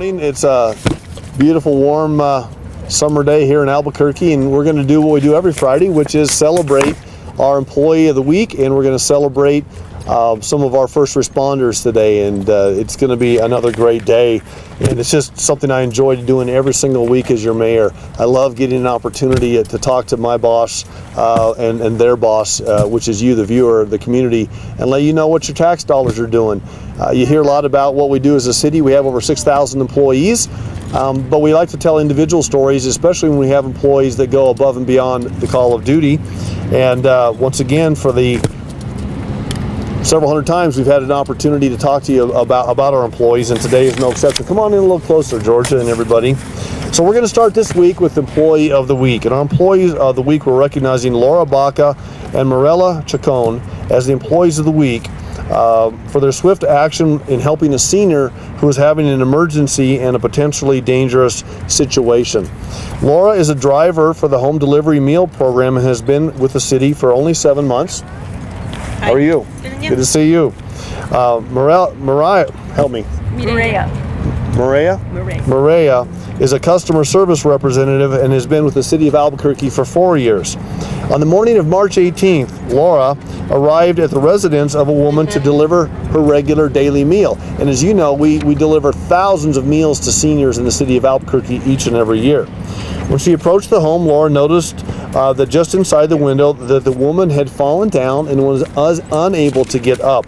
morning. It's a beautiful, warm summer day here in Albuquerque, and we're going to do what we do every Friday, which is celebrate our Employee of the Week, and we're going to celebrate some of our first responders today, and it's going to be another great day, and it's just something I enjoy doing every single week as your mayor. I love getting an opportunity to talk to my boss and their boss, which is you, the viewer, the community, and let you know what your tax dollars are doing. You hear a lot about what we do as a city. We have over 6,000 employees, but we like to tell individual stories, especially when we have employees that go above and beyond the call of duty. And once again, for the several hundred times we've had an opportunity to talk to you about our employees, and today is no exception. Come on in a little closer, Georgia and everybody. So we're going to start this week with Employee of the Week, and our Employees of the Week, we're recognizing Laura Baca and Mirella Chacon as the Employees of the Week for their swift action in helping a senior who is having an emergency and a potentially dangerous situation. Laura is a driver for the home delivery meal program and has been with the city for only 7 months. Hi. How are you? Good to see you. Mirella, help me. Mirella. Mirella is a customer service representative and has been with the city of Albuquerque for 4 years. On the morning of March 18th, Laura arrived at the residence of a woman to deliver her regular daily meal. And as you know, we deliver thousands of meals to seniors in the city of Albuquerque each and every year. When she approached the home, Laura noticed that just inside the window that the woman had fallen down and was unable to get up.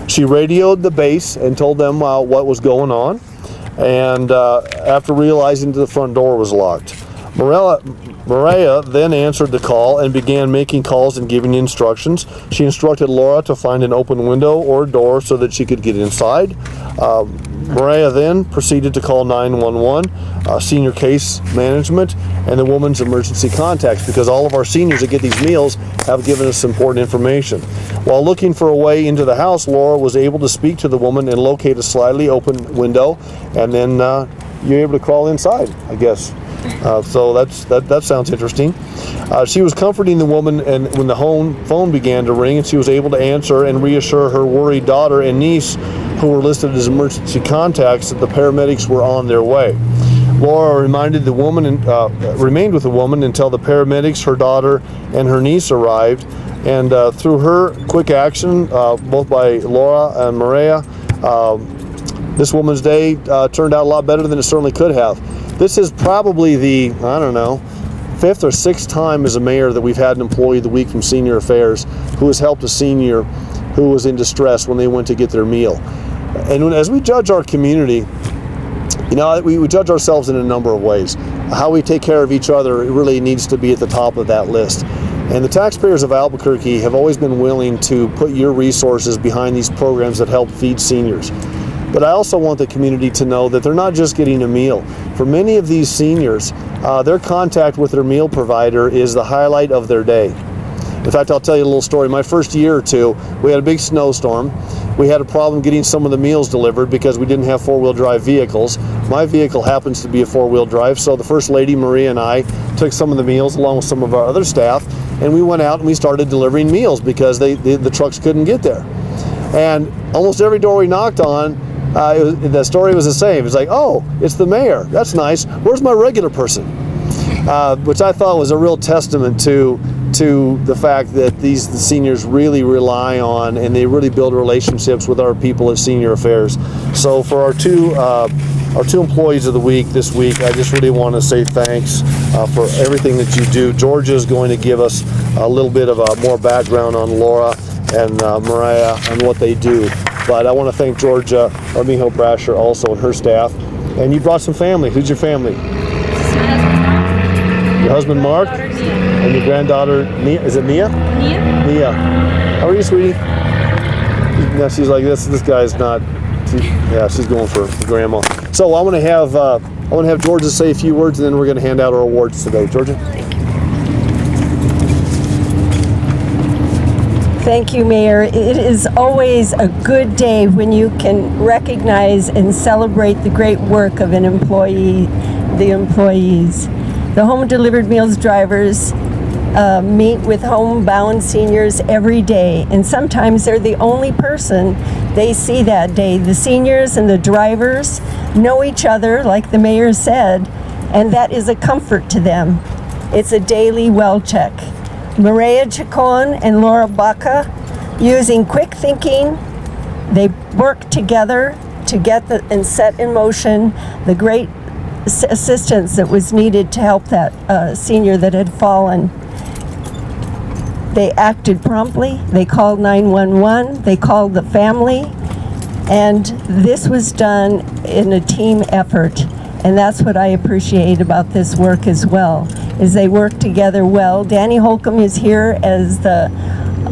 She radioed the base and told them what was going on, and after realizing the front door was locked. Mirella then answered the call and began making calls and giving instructions. She instructed Laura to find an open window or door so that she could get inside. Mirella then proceeded to call 911, senior case management, and the woman's emergency contacts, because all of our seniors that get these meals have given us important information. While looking for a way into the house, Laura was able to speak to the woman and locate a slightly open window, and then you're able to crawl inside, I guess. So that sounds interesting. She was comforting the woman, and when the phone began to ring, and she was able to answer and reassure her worried daughter and niece, who were listed as emergency contacts, that the paramedics were on their way. Laura remained with the woman until the paramedics, her daughter, and her niece arrived. And through her quick action, both by Laura and Mirella, this woman's day turned out a lot better than it certainly could have. This is probably the, I don't know, 5th or 6th time as a mayor that we've had an Employee of the Week from Senior Affairs who has helped a senior who was in distress when they went to get their meal. And as we judge our community, you know, we judge ourselves in a number of ways. How we take care of each other really needs to be at the top of that list. And the taxpayers of Albuquerque have always been willing to put your resources behind these programs that help feed seniors. But I also want the community to know that they're not just getting a meal. For many of these seniors, their contact with their meal provider is the highlight of their day. In fact, I'll tell you a little story. My first year or two, we had a big snowstorm. We had a problem getting some of the meals delivered because we didn't have four-wheel drive vehicles. My vehicle happens to be a four-wheel drive, so the First Lady, Maria, and I took some of the meals along with some of our other staff, and we went out and we started delivering meals because the trucks couldn't get there. And almost every door we knocked on, the story was the same. It's like, oh, it's the mayor. That's nice. Where's my regular person? Which I thought was a real testament to the fact that the seniors really rely on, and they really build relationships with our people at Senior Affairs. So for our two Employees of the Week this week, I just really want to say thanks for everything that you do. Georgia is going to give us a little bit of more background on Laura and Mirella and what they do. But I want to thank Georgia Armijo Brasher also and her staff. And you brought some family. Who's your family? Your husband Mark? And your granddaughter Nia? Is it Nia? Nia. How are you, sweetie? No, she's like, this guy's not. She's going for grandma. So I want to have Georgia say a few words, and then we're going to hand out our awards today. Georgia? Thank you, Mayor. It is always a good day when you can recognize and celebrate the great work of the employees. The home delivered meals drivers meet with homebound seniors every day, and sometimes they're the only person they see that day. The seniors and the drivers know each other, like the mayor said, and that is a comfort to them. It's a daily well check. Mirella, Chacon, and Laura Baca, using quick thinking, they work together to get and set in motion the great assistance that was needed to help that senior that had fallen. They acted promptly. They called 911. They called the family. And this was done in a team effort. And that's what I appreciate about this work as well, is they work together well. Danny Holcomb is here as the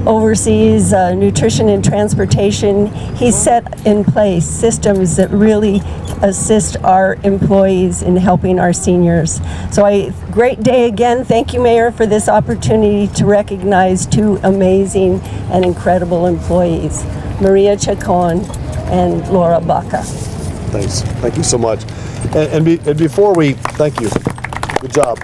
oversees nutrition and transportation. He set in place systems that really assist our employees in helping our seniors. So great day again. Thank you, Mayor, for this opportunity to recognize two amazing and incredible employees, Mirella Chacon and Laura Baca. Thanks. Thank you so much. And before we, thank you. Good job.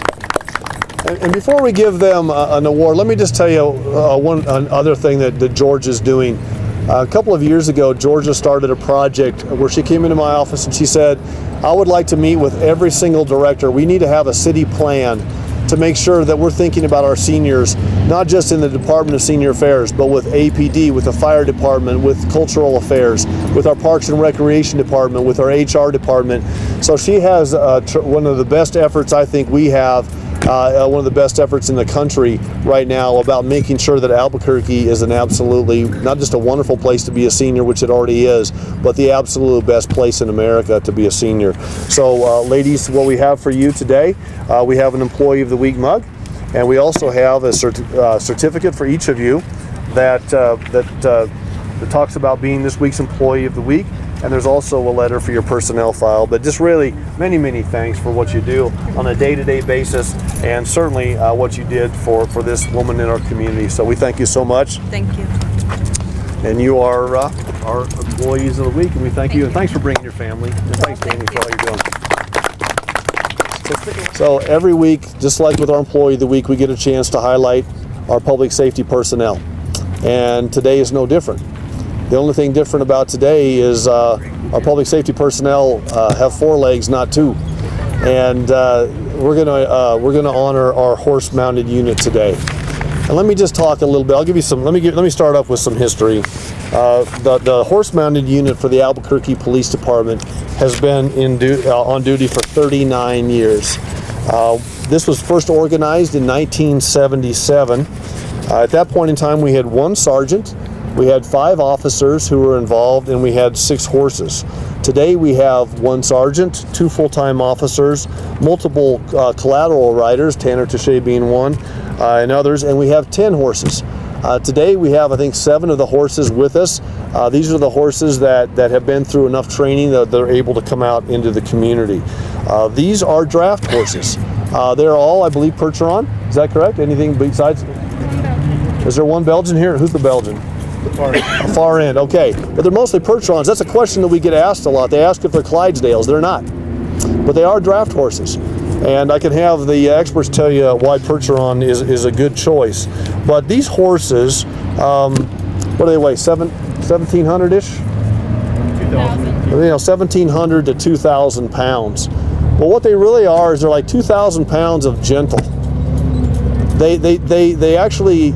And before we give them an award, let me just tell you one other thing that George is doing. A couple of years ago, Georgia started a project where she came into my office and she said, I would like to meet with every single director. We need to have a city plan to make sure that we're thinking about our seniors, not just in the Department of Senior Affairs, but with APD, with the fire department, with cultural affairs, with our Parks and Recreation department, with our HR department. So she has one of the best efforts I think we have, one of the best efforts in the country right now about making sure that Albuquerque is an absolutely, not just a wonderful place to be a senior, which it already is, but the absolute best place in America to be a senior. So ladies, what we have for you today, we have an Employee of the Week mug, and we also have a certificate for each of you that talks about being this week's Employee of the Week. And there's also a letter for your personnel file. But just really many, many thanks for what you do on a day-to-day basis, and certainly what you did for this woman in our community. So we thank you so much. Thank you. And you are our Employees of the Week, and we thank you. And thanks for bringing your family. And thanks, Danny, for all you're doing. So every week, just like with our Employee of the Week, we get a chance to highlight our public safety personnel. And today is no different. The only thing different about today is our public safety personnel have 4 legs, not 2, and we're gonna honor our horse-mounted unit today. And let me just talk a little bit. I'll give you some. Let me start off with some history. The horse-mounted unit for the Albuquerque Police Department has been on duty for 39 years. This was first organized in 1977. At that point in time, we had 1 sergeant. We had 5 officers who were involved, and we had 6 horses. Today we have 1 sergeant, 2 full-time officers, multiple collateral riders, Tanner Touche being one, and others, and we have 10 horses. Today we have, I think, 7 of the horses with us. These are the horses that have been through enough training that they're able to come out into the community. These are draft horses. They're all, I believe, Percheron. Is that correct? Anything besides? Is there 1 Belgian here? Who's the Belgian? Far end, okay. But they're mostly Percherons. That's a question that we get asked a lot. They ask if they're Clydesdales. They're not. But they are draft horses. And I can have the experts tell you why Percheron is a good choice. But these horses, what do they weigh, 1,700-ish? 2,000. 1,700 to 2,000 pounds. But what they really are is they're like 2,000 pounds of gentle. They actually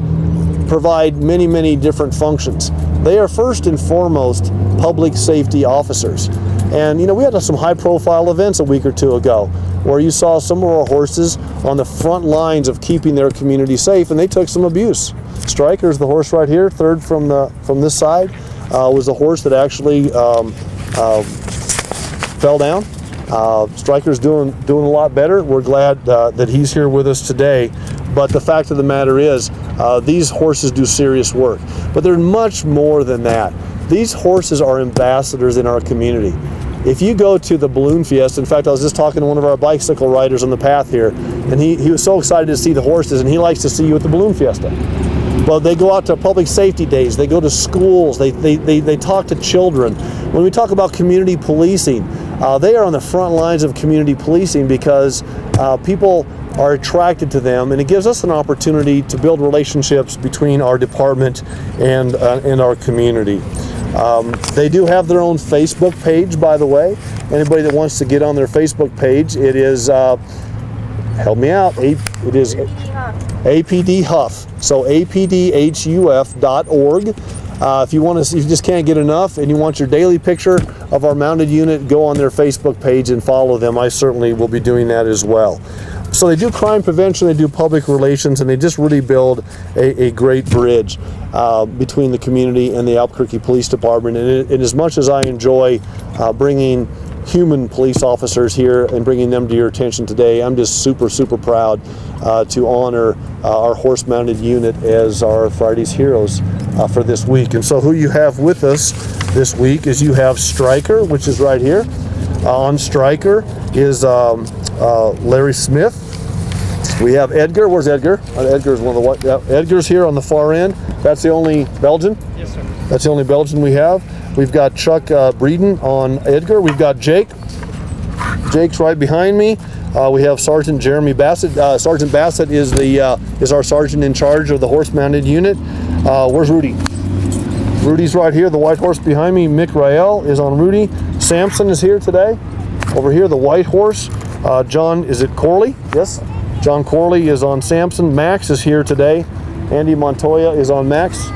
provide many, many different functions. They are first and foremost public safety officers. And we had some high profile events a week or 2 ago where you saw some of our horses on the front lines of keeping their community safe, and they took some abuse. Striker's the horse right here, third from this side, was a horse that actually fell down. Striker's doing a lot better. We're glad that he's here with us today. But the fact of the matter is, these horses do serious work. But they're much more than that. These horses are ambassadors in our community. If you go to the Balloon Fiesta, in fact, I was just talking to one of our bicycle riders on the path here, and he was so excited to see the horses, and he likes to see you at the Balloon Fiesta. Well, they go out to public safety days, they go to schools, they talk to children. When we talk about community policing, They are on the front lines of community policing because people are attracted to them, and it gives us an opportunity to build relationships between our department and our community. They do have their own Facebook page, by the way. Anybody that wants to get on their Facebook page, it is, help me out, it is APD Huff. So apdhuf.org. If you want to, if you just can't get enough and you want your daily picture of our mounted unit, go on their Facebook page and follow them. I certainly will be doing that as well. So they do crime prevention, they do public relations, and they just really build a great bridge between the community and the Albuquerque Police Department. And as much as I enjoy bringing human police officers here and bringing them to your attention today, I'm just super proud to honor our horse-mounted unit as our Friday's Heroes for this week. And so who you have with us this week is you have Stryker, which is right here. On Stryker is Larry Smith. We have Edgar. Where's Edgar? Edgar's one of the Edgar's here on the far end. That's the only Belgian? Yes, sir. That's the only Belgian we have. We've got Chuck Breeden on Edgar. We've got Jake. Jake's right behind me. We have Sergeant Jeremy Bassett. Sergeant Bassett is our sergeant in charge of the horse-mounted unit. Where's Rudy? Rudy's right here, the white horse behind me. Mick Rael is on Rudy. Samson is here today. Over here, the white horse. John, is it Corley? Yes. John Corley is on Samson. Max is here today. Andy Montoya is on Max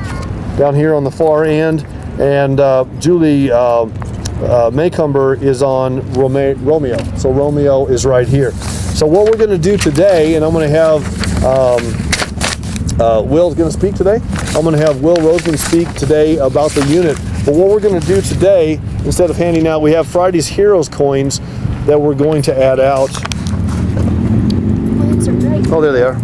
down here on the far end. And Julie Maycumber is on Romeo. So Romeo is right here. So what we're going to do today, and I'm going to have Will's going to speak today. I'm going to have Will Roseman speak today about the unit. But what we're going to do today, instead of handing out, we have Friday's Heroes coins that we're going to add out. Oh, there they are.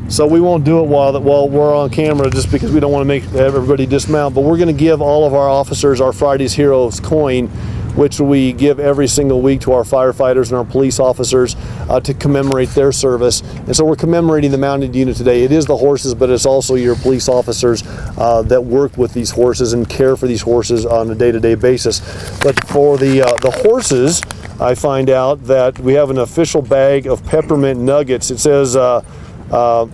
So we won't do it while we're on camera, just because we don't want to make everybody dismount. But we're going to give all of our officers our Friday's Heroes coin, which we give every single week to our firefighters and our police officers to commemorate their service. And so we're commemorating the mounted unit today. It is the horses, but it's also your police officers that work with these horses and care for these horses on a day-to-day basis. But for the horses, I find out that we have an official bag of peppermint nuggets. It says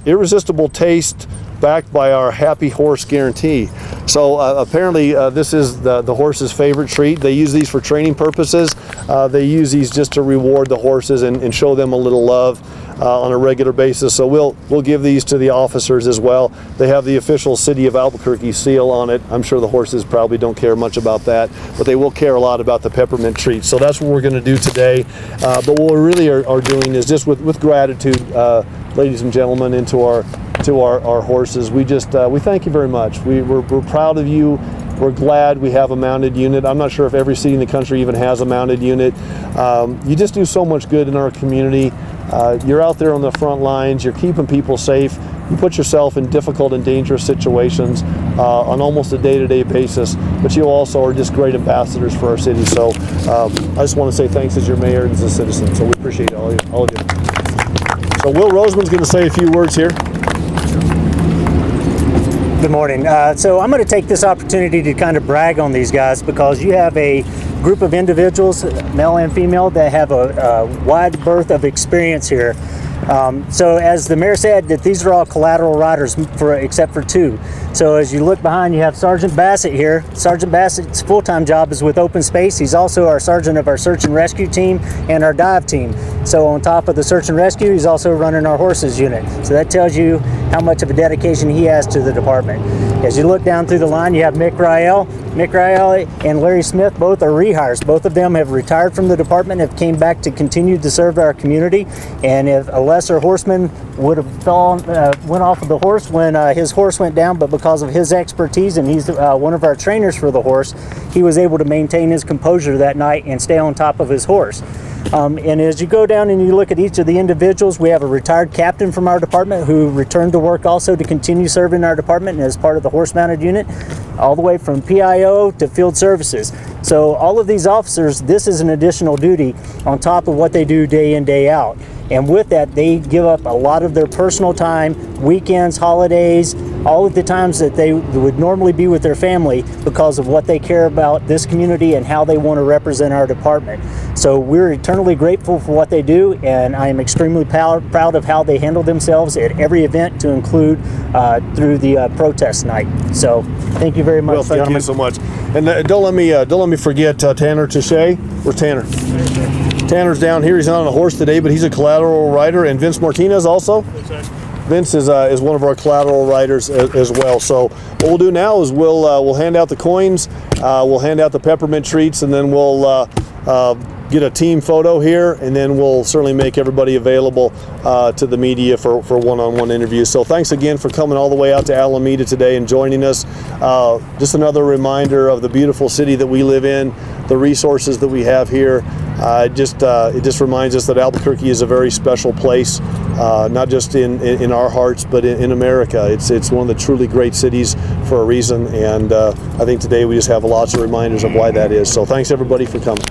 irresistible taste, backed by our happy horse guarantee. So apparently this is the horse's favorite treat. They use these for training purposes. They use these just to reward the horses and show them a little love on a regular basis. So we'll give these to the officers as well. They have the official City of Albuquerque seal on it. I'm sure the horses probably don't care much about that, but they will care a lot about the peppermint treats. So that's what we're going to do today. But what we really are doing is just with gratitude, ladies and gentlemen, into our horses. We thank you very much. We're proud of you. We're glad we have a mounted unit. I'm not sure if every city in the country even has a mounted unit. You just do so much good in our community. You're out there on the front lines. You're keeping people safe. You put yourself in difficult and dangerous situations on almost a day-to-day basis, but you also are just great ambassadors for our city. So I just want to say thanks as your mayor and as a citizen. So we appreciate all of you. So Will Roseman's going to say a few words here. Good morning. So I'm going to take this opportunity to kind of brag on these guys, because you have a group of individuals, male and female, that have a wide berth of experience here. So as the mayor said, that these are all collateral riders except for two. So as you look behind, you have Sergeant Bassett here. Sergeant Bassett's full-time job is with Open Space. He's also our sergeant of our search and rescue team and our dive team. So on top of the search and rescue, he's also running our horses unit. So that tells you how much of a dedication he has to the department. As you look down through the line, you have Mick Rael. Mick Rael and Larry Smith, both are rehires. Both of them have retired from the department, have came back to continue to serve our community. And if a lesser horseman would have went off of the horse when his horse went down, but because of his expertise, and he's one of our trainers for the horse, he was able to maintain his composure that night and stay on top of his horse. And as you go down and you look at each of the individuals, we have a retired captain from our department who returned to work also to continue serving our department as part of the horse-mounted unit, all the way from PIO to field services. So all of these officers, this is an additional duty on top of what they do day in, day out. And with that, they give up a lot of their personal time, weekends, holidays, all of the times that they would normally be with their family because of what they care about this community and how they want to represent our department. So we're eternally grateful for what they do, and I am extremely proud of how they handle themselves at every event, to include through the protest night. So thank you very much, Well, thank gentlemen. you so much. And don't let me forget Tanner Touche. Where's Tanner? Tanner's down here. He's not on a horse today, but he's a collateral rider. And Vince Martinez also. Vince is one of our collateral riders as well. So what we'll do now is we'll hand out the coins, we'll hand out the peppermint treats, and then we'll get a team photo here, and then we'll certainly make everybody available to the media for one-on-one interviews. So thanks again for coming all the way out to Alameda today and joining us. Just another reminder of the beautiful city that we live in, the resources that we have here. It just reminds us that Albuquerque is a very special place, not just in our hearts, but in America. It's one of the truly great cities for a reason, and I think today we just have lots of reminders of why that is. So thanks everybody for coming.